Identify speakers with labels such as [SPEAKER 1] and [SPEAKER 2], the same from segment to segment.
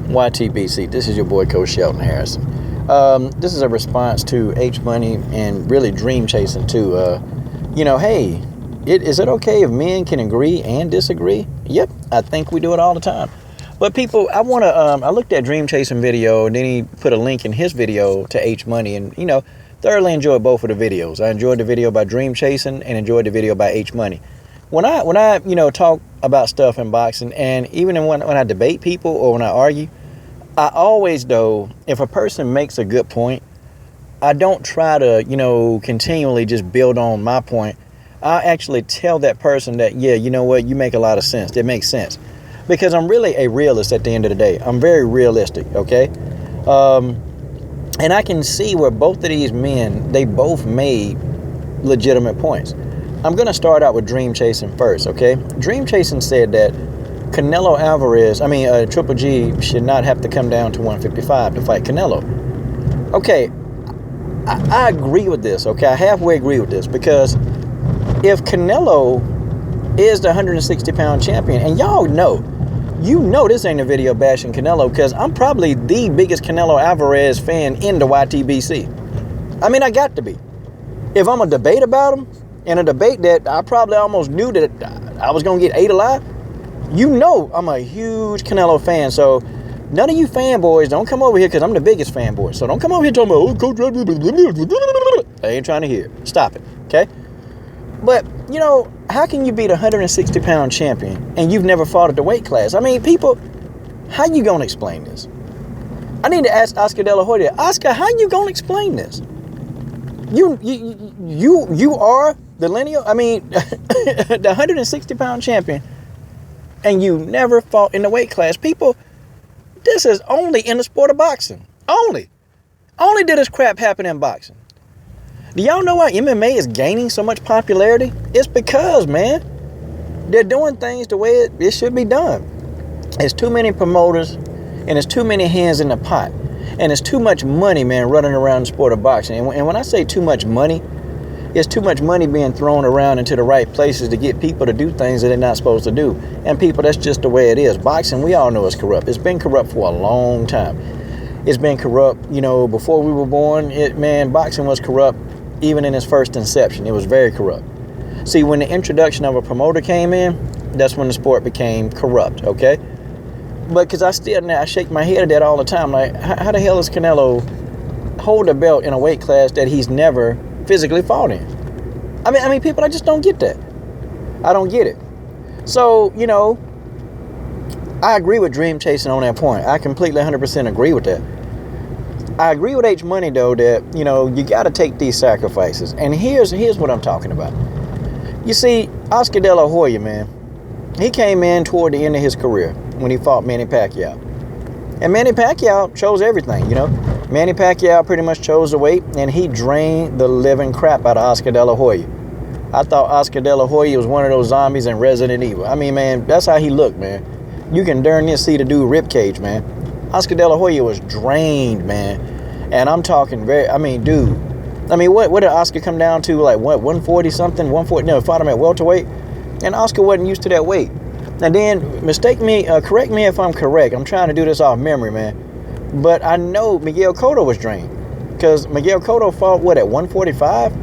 [SPEAKER 1] YTBC, this is your boy Coach Shelton Harrison. This is a response to H-Money and really dream chasing too. Hey, is it okay if men can agree and disagree? Yep, I think we do it all the time. But people, I looked at dream chasing video, and then he put a link in his video to H-Money, and thoroughly enjoyed both of the videos. I enjoyed the video by dream chasing and enjoyed the video by H-Money. When I talk about stuff in boxing, and even when I debate people or when I argue, I always, though, if a person makes a good point, I don't try to, continually just build on my point. I actually tell that person that, yeah, you know what, you make a lot of sense. It makes sense. Because I'm really a realist at the end of the day. I'm very realistic, okay? And I can see where both of these men, they both made legitimate points. I'm going to start out with dream chasing first, okay? Dream chasing said that Triple G should not have to come down to 155 to fight Canelo. Okay, I agree with this, okay? I halfway agree with this, because if Canelo is the 160-pound champion, and y'all know, this ain't a video bashing Canelo, because I'm probably the biggest Canelo Alvarez fan in the YTBC. I mean, I got to be. If I'm a debate about him, in a debate that I probably almost knew that I was going to get ate alive, I'm a huge Canelo fan. So none of you fanboys, don't come over here, because I'm the biggest fanboy. So don't come over here talking about, oh, Coach, I ain't trying to hear. Stop it, okay? But, how can you beat a 160-pound champion and you've never fought at the weight class? I mean, people, how you going to explain this? I need to ask Oscar De La Hoya. Oscar, how you going to explain this? You are the lineal, the 160-pound champion, and you never fought in the weight class. People, this is only in the sport of boxing. Only did this crap happen in boxing. Do y'all know why MMA is gaining so much popularity? It's because, man, they're doing things the way it should be done. There's too many promoters, and there's too many hands in the pot. And there's too much money, man, running around the sport of boxing. And when I say too much money, it's too much money being thrown around into the right places to get people to do things that they're not supposed to do. And people, that's just the way it is. Boxing, we all know it's corrupt. It's been corrupt for a long time. It's been corrupt, before we were born. Boxing was corrupt even in its first inception. It was very corrupt. See, when the introduction of a promoter came in, that's when the sport became corrupt, okay? But because I shake my head at that all the time. Like, how the hell does Canelo hold a belt in a weight class that he's never physically fought in? I mean, people, I just don't get that. I don't get it. So, I agree with dream chasing on that point. I completely 100% agree with that. I agree with H-Money, though, that, you got to take these sacrifices. And here's what I'm talking about. You see, Oscar De La Hoya, man, he came in toward the end of his career when he fought Manny Pacquiao. And Manny Pacquiao chose everything, Manny Pacquiao pretty much chose the weight, and he drained the living crap out of Oscar De La Hoya. I thought Oscar De La Hoya was one of those zombies in Resident Evil. I mean, man, that's how he looked, man. You can darn near see the dude ribcage, man. Oscar De La Hoya was drained, man. And I'm talking dude. What did Oscar come down to? Like, what, 140 something? 140? No, fought him at welterweight. And Oscar wasn't used to that weight. And then, correct me if I'm correct. I'm trying to do this off memory, man. But I know Miguel Cotto was drained. Because Miguel Cotto fought, at 145?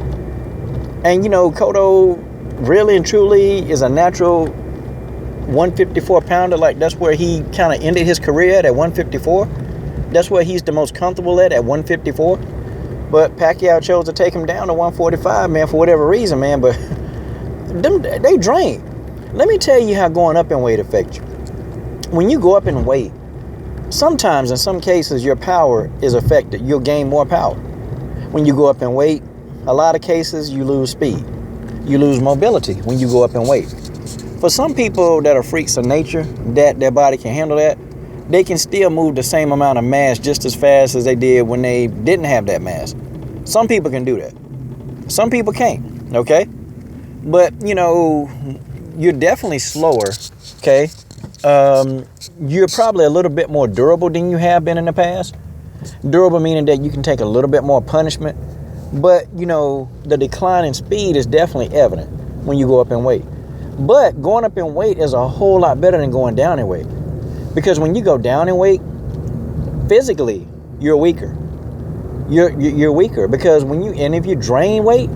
[SPEAKER 1] And, Cotto really and truly is a natural 154-pounder. Like, that's where he kind of ended his career at 154. That's where he's the most comfortable at 154. But Pacquiao chose to take him down to 145, man, for whatever reason, man. But they drained. Let me tell you how going up in weight affects you. When you go up in weight, sometimes, in some cases, your power is affected. You'll gain more power. When you go up in weight, a lot of cases, you lose speed. You lose mobility when you go up in weight. For some people that are freaks of nature, that their body can handle that, they can still move the same amount of mass just as fast as they did when they didn't have that mass. Some people can do that. Some people can't, okay? But, you're definitely slower, okay? You're probably a little bit more durable than you have been in the past. Durable meaning that you can take a little bit more punishment. But, the decline in speed is definitely evident when you go up in weight. But going up in weight is a whole lot better than going down in weight. Because when you go down in weight, physically, you're weaker. You're weaker because if you drain weight,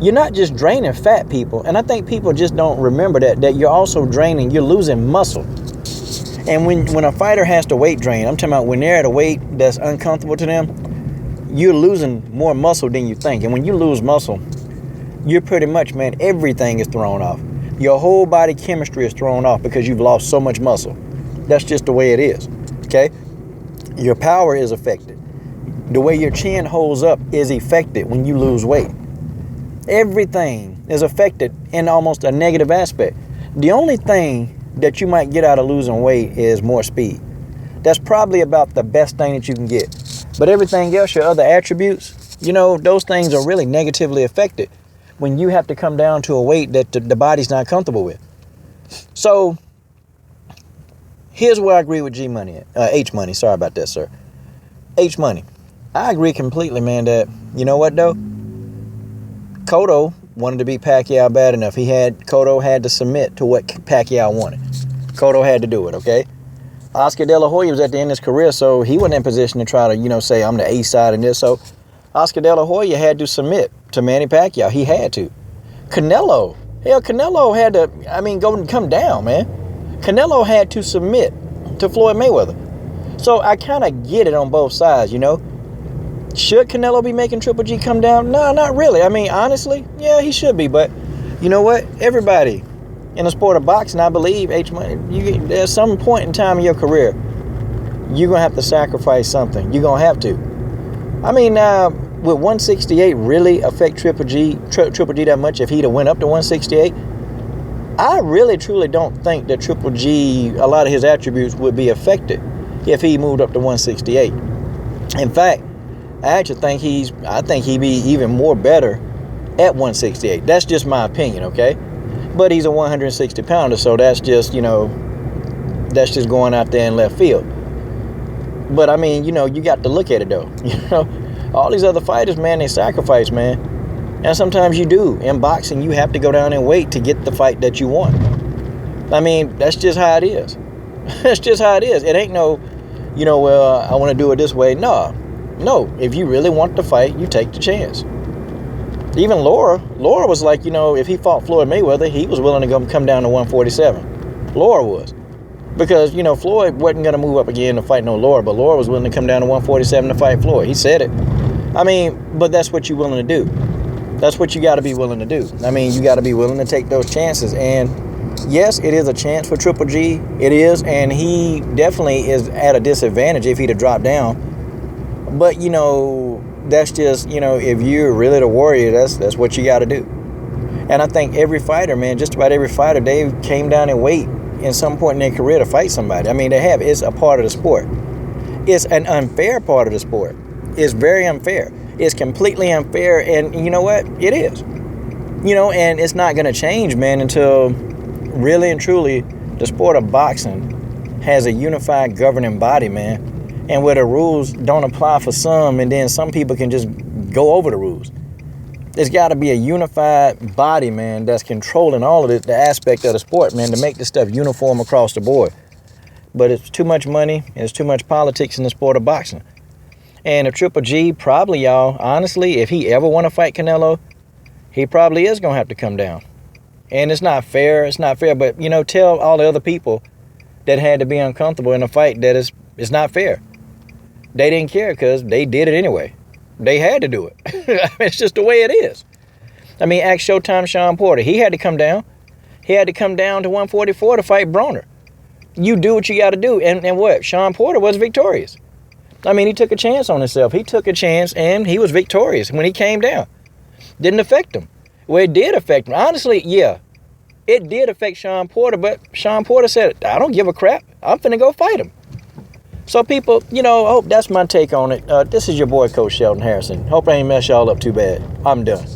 [SPEAKER 1] you're not just draining fat, people. And I think people just don't remember that you're also draining, you're losing muscle. And when a fighter has to weight drain, I'm talking about when they're at a weight that's uncomfortable to them, you're losing more muscle than you think. And when you lose muscle, you're pretty much, man, everything is thrown off. Your whole body chemistry is thrown off because you've lost so much muscle. That's just the way it is, okay? Your power is affected. The way your chin holds up is affected when you lose weight. Everything is affected in almost a negative aspect. The only thing that you might get out of losing weight is more speed. That's probably about the best thing that you can get. But everything else, your other attributes, those things are really negatively affected when you have to come down to a weight that the body's not comfortable with. So here's where I agree with G-Money, H-Money. Sorry about that, sir. H-Money. I agree completely, man, that, you know what, though? Cotto wanted to beat Pacquiao bad enough. Cotto had to submit to what Pacquiao wanted. Cotto had to do it, okay? Oscar De La Hoya was at the end of his career, so he wasn't in position to try to, say, I'm the A side in this. So Oscar De La Hoya had to submit to Manny Pacquiao. He had to. Canelo had to, come down, man. Canelo had to submit to Floyd Mayweather. So I kind of get it on both sides, Should Canelo be making Triple G come down? No, not really. I mean, honestly, yeah, he should be. But you know what? Everybody in the sport of boxing, I believe, H-Money, there's some point in time in your career, you're going to have to sacrifice something. You're going to have to. I mean, would 168 really affect Triple G that much if he'd have went up to 168? I really, truly don't think that Triple G, a lot of his attributes would be affected if he moved up to 168. In fact, I actually think he'd be even more better at 168. That's just my opinion, okay? But he's a 160 pounder, so that's just, that's just going out there in left field. But I mean, you got to look at it though. All these other fighters, man, they sacrifice, man. And sometimes you do. In boxing, you have to go down and wait to get the fight that you want. I mean, that's just how it is. That's just how it is. It ain't no, well, I want to do it this way. No, if you really want the fight, you take the chance. Even Laura was like, if he fought Floyd Mayweather, he was willing to come down to 147. Laura was. Because, Floyd wasn't going to move up again to fight no Laura, but Laura was willing to come down to 147 to fight Floyd. He said it. I mean, but that's what you're willing to do. That's what you got to be willing to do. I mean, you got to be willing to take those chances. And yes, it is a chance for Triple G. It is. And he definitely is at a disadvantage if he'd have dropped down. But, that's just, if you're really the warrior, that's what you got to do. And I think every fighter, man, just about every fighter, they came down in weight in some point in their career to fight somebody. I mean, they have. It's a part of the sport. It's an unfair part of the sport. It's very unfair. It's completely unfair, and you know what? It is. And it's not going to change, man, until really and truly the sport of boxing has a unified governing body, man, and where the rules don't apply for some, and then some people can just go over the rules. There's got to be a unified body, man, that's controlling all of the aspect of the sport, man, to make this stuff uniform across the board. But it's too much money, and it's too much politics in the sport of boxing. And if Triple G, probably, y'all, honestly, if he ever want to fight Canelo, he probably is going to have to come down. And it's not fair. It's not fair. But, tell all the other people that had to be uncomfortable in a fight that it's not fair. They didn't care because they did it anyway. They had to do it. It's just the way it is. I mean, ask Showtime Sean Porter. He had to come down. He had to come down to 144 to fight Broner. You do what you got to do. And what? Sean Porter was victorious. I mean, he took a chance on himself. He took a chance, and he was victorious when he came down. Didn't affect him. Well, it did affect him. Honestly, yeah. It did affect Sean Porter, but Sean Porter said, I don't give a crap. I'm finna go fight him. So, people, I hope that's my take on it. This is your boy, Coach Sheldon Harrison. Hope I ain't mess y'all up too bad. I'm done.